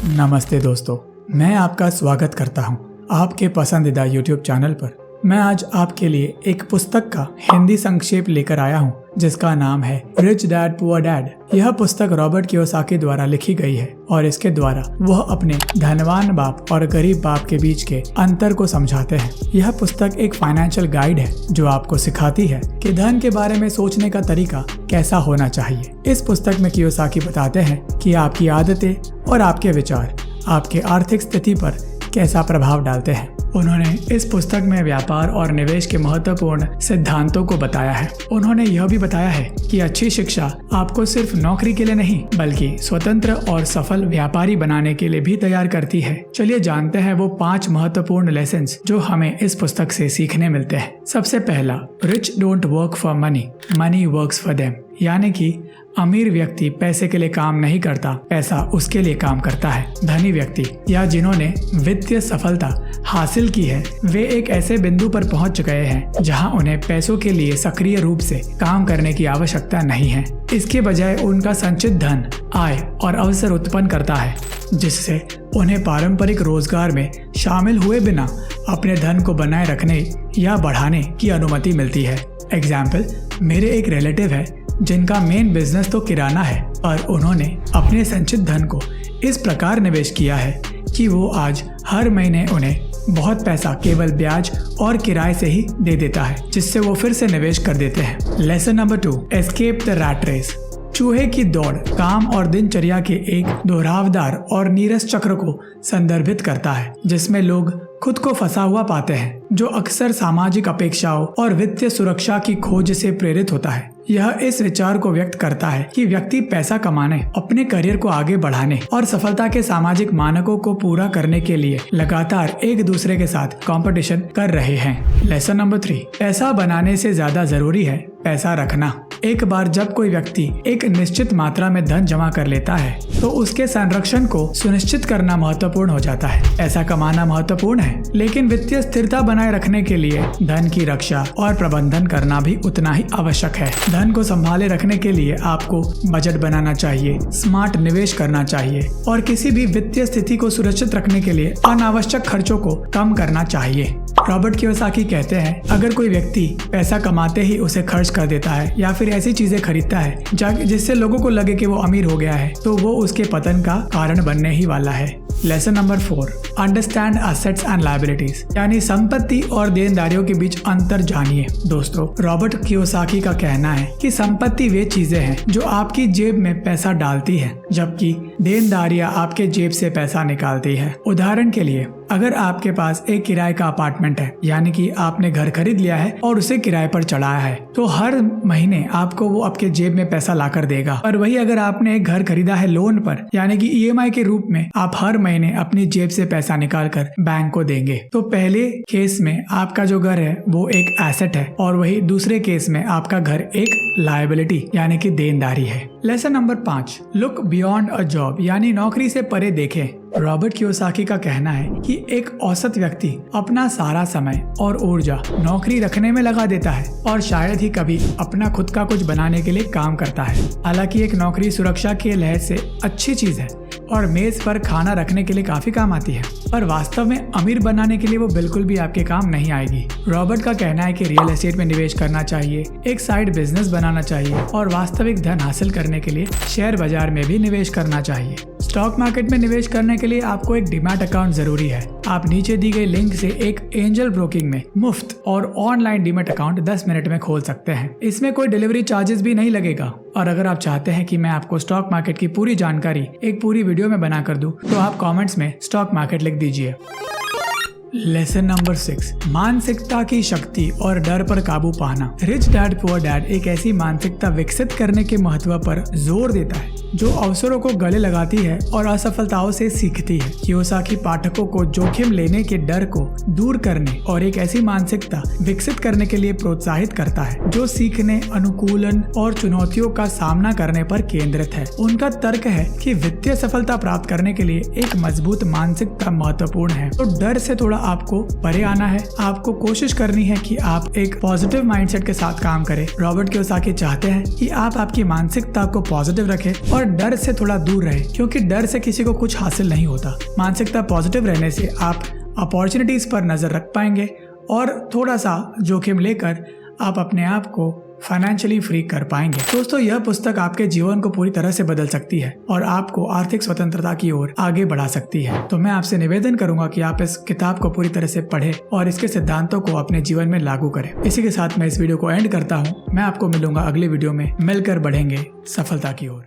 नमस्ते दोस्तों, मैं आपका स्वागत करता हूं आपके पसंदीदा YouTube चैनल पर। मैं आज आपके लिए एक पुस्तक का हिंदी संक्षेप लेकर आया हूं जिसका नाम है रिच डैड पुअर डैड। यह पुस्तक रॉबर्ट कियोसाकी द्वारा लिखी गई है और इसके द्वारा वह अपने धनवान बाप और गरीब बाप के बीच के अंतर को समझाते हैं। यह पुस्तक एक फाइनेंशियल गाइड है जो आपको सिखाती है कि धन के बारे में सोचने का तरीका कैसा होना चाहिए। इस पुस्तक में कियोसाकी बताते हैं कि आपकी आदतें और आपके विचार आपके आर्थिक स्थिति पर कैसा प्रभाव डालते हैं। उन्होंने इस पुस्तक में व्यापार और निवेश के महत्वपूर्ण सिद्धांतों को बताया है। उन्होंने यह भी बताया है कि अच्छी शिक्षा आपको सिर्फ नौकरी के लिए नहीं बल्कि स्वतंत्र और सफल व्यापारी बनाने के लिए भी तैयार करती है। चलिए जानते हैं वो 5 महत्वपूर्ण लेसन्स जो हमें इस पुस्तक से सीखने मिलते हैं। सबसे पहला, rich don't work for money, money works for them. यानी कि अमीर व्यक्ति पैसे के लिए काम नहीं करता, पैसा उसके लिए काम करता है। धनी व्यक्ति या जिन्होंने वित्तीय सफलता हासिल की है वे एक ऐसे बिंदु पर पहुंच गए हैं जहां उन्हें पैसों के लिए सक्रिय रूप से काम करने की आवश्यकता नहीं है। इसके बजाय उनका संचित धन आय और अवसर उत्पन्न करता है जिससे उन्हें पारंपरिक रोजगार में शामिल हुए बिना अपने धन को बनाए रखने या बढ़ाने की अनुमति मिलती है। एग्जाम्पल, मेरे एक रिलेटिव है जिनका मेन बिजनेस तो किराना है, पर उन्होंने अपने संचित धन को इस प्रकार निवेश किया है कि वो आज हर महीने उन्हें बहुत पैसा केवल ब्याज और किराए से ही दे देता है, जिससे वो फिर से निवेश कर देते हैं। Lesson number 2, escape the rat race. चूहे की दौड़ काम और दिनचर्या के एक दोहरावदार और नीरस चक्र को संदर्भित करता है जिसमें लोग खुद को फंसा हुआ पाते हैं, जो अक्सर सामाजिक अपेक्षाओं और वित्तीय सुरक्षा की खोज से प्रेरित होता है। यह इस विचार को व्यक्त करता है कि व्यक्ति पैसा कमाने, अपने करियर को आगे बढ़ाने और सफलता के सामाजिक मानकों को पूरा करने के लिए लगातार एक दूसरे के साथ कंपटीशन कर रहे हैं। लेसन नंबर 3, पैसा बनाने से ज्यादा जरूरी है पैसा रखना। एक बार जब कोई व्यक्ति एक निश्चित मात्रा में धन जमा कर लेता है तो उसके संरक्षण को सुनिश्चित करना महत्वपूर्ण हो जाता है। पैसा कमाना महत्वपूर्ण है, लेकिन वित्तीय स्थिरता बनाए रखने के लिए धन की रक्षा और प्रबंधन करना भी उतना ही आवश्यक है। धन को संभाले रखने के लिए आपको बजट बनाना चाहिए, स्मार्ट निवेश करना चाहिए और किसी भी वित्तीय स्थिति को सुरक्षित रखने के लिए अनावश्यक खर्चों को कम करना चाहिए। रॉबर्ट कियोसाकी कहते हैं, अगर कोई व्यक्ति पैसा कमाते ही उसे खर्च कर देता है या फिर ऐसी चीजें खरीदता है जिससे लोगों को लगे कि वो अमीर हो गया है, तो वो उसके पतन का कारण बनने ही वाला है। Lesson number 4, understand assets and liabilities. यानी संपत्ति और देनदारियों के बीच अंतर जानिए। दोस्तों, रॉबर्ट कियोसाकी का कहना है कि संपत्ति वे चीजें हैं जो आपकी जेब में पैसा डालती है, जबकि देनदारियां आपके जेब से पैसा निकालती है। उदाहरण के लिए, अगर आपके पास एक किराए का अपार्टमेंट है, यानी कि आपने घर खरीद लिया है और उसे किराए पर चढ़ाया है, तो हर महीने आपको वो आपके जेब में पैसा लाकर देगा। और वही अगर आपने एक घर खरीदा है लोन पर, यानी कि EMI के रूप में, आप हर महीने अपनी जेब से पैसा निकाल कर बैंक को देंगे। तो पहले केस में आपका जो घर है वो एक एसेट है और वही दूसरे केस में आपका घर एक लायबिलिटी यानी कि देनदारी है। Lesson number 5, look beyond a job. यानी नौकरी से परे देखें। रॉबर्ट कियोसाकी का कहना है कि एक औसत व्यक्ति अपना सारा समय और ऊर्जा नौकरी रखने में लगा देता है और शायद ही कभी अपना खुद का कुछ बनाने के लिए काम करता है। हालांकि एक नौकरी सुरक्षा के लिहाज से अच्छी चीज है और मेज पर खाना रखने के लिए काफी काम आती है, पर वास्तव में अमीर बनाने के लिए वो बिल्कुल भी आपके काम नहीं आएगी। रॉबर्ट का कहना है कि रियल एस्टेट में निवेश करना चाहिए, एक साइड बिजनेस बनाना चाहिए और वास्तविक धन हासिल करने के लिए शेयर बाजार में भी निवेश करना चाहिए। स्टॉक मार्केट में निवेश करने के लिए आपको एक डीमैट अकाउंट जरूरी है। आप नीचे दी गई लिंक से एक एंजल ब्रोकिंग में मुफ्त और ऑनलाइन डीमैट अकाउंट 10 मिनट में खोल सकते हैं। इसमें कोई डिलीवरी चार्जेस भी नहीं लगेगा। और अगर आप चाहते हैं कि मैं आपको स्टॉक मार्केट की पूरी जानकारी एक पूरी वीडियो में बना कर दूं, तो आप कमेंट्स में स्टॉक मार्केट लिख दीजिए। लेसन नंबर 6, मानसिकता की शक्ति और डर पर काबू पाना। रिच डैड पुअर डैड एक ऐसी मानसिकता विकसित करने के महत्व पर जोर देता है जो अवसरों को गले लगाती है और असफलताओं से सीखती है। कियोसाकी पाठकों को जोखिम लेने के डर को दूर करने और एक ऐसी मानसिकता विकसित करने के लिए प्रोत्साहित करता है जो सीखने, अनुकूलन और चुनौतियों का सामना करने पर केंद्रित है। उनका तर्क है कि वित्तीय सफलता प्राप्त करने के लिए एक मजबूत मानसिकता महत्वपूर्ण है, तो डर से थोड़ा आपको परे आना है। आपको कोशिश करनी है कि आप एक पॉजिटिव माइंडसेट के साथ काम करें। रॉबर्ट कियोसाकी चाहते हैं कि आप आपकी मानसिकता को पॉजिटिव रखें और डर से थोड़ा दूर रहे, क्योंकि डर से किसी को कुछ हासिल नहीं होता। मानसिकता पॉजिटिव रहने से आप अपॉर्चुनिटीज पर नजर रख पाएंगे और थोड़ा सा जोखिम लेकर आप अपने आप को फाइनेंशियली फ्री कर पाएंगे। दोस्तों, यह पुस्तक आपके जीवन को पूरी तरह से बदल सकती है और आपको आर्थिक स्वतंत्रता की ओर आगे बढ़ा सकती है। तो मैं आपसे निवेदन करूंगा कि आप इस किताब को पूरी तरह से पढ़ें और इसके सिद्धांतों को अपने जीवन में लागू करें। इसी के साथ मैं इस वीडियो को एंड करता हूँ। मैं आपको मिलूंगा अगले वीडियो में। मिलकर बढ़ेंगे सफलता की ओर।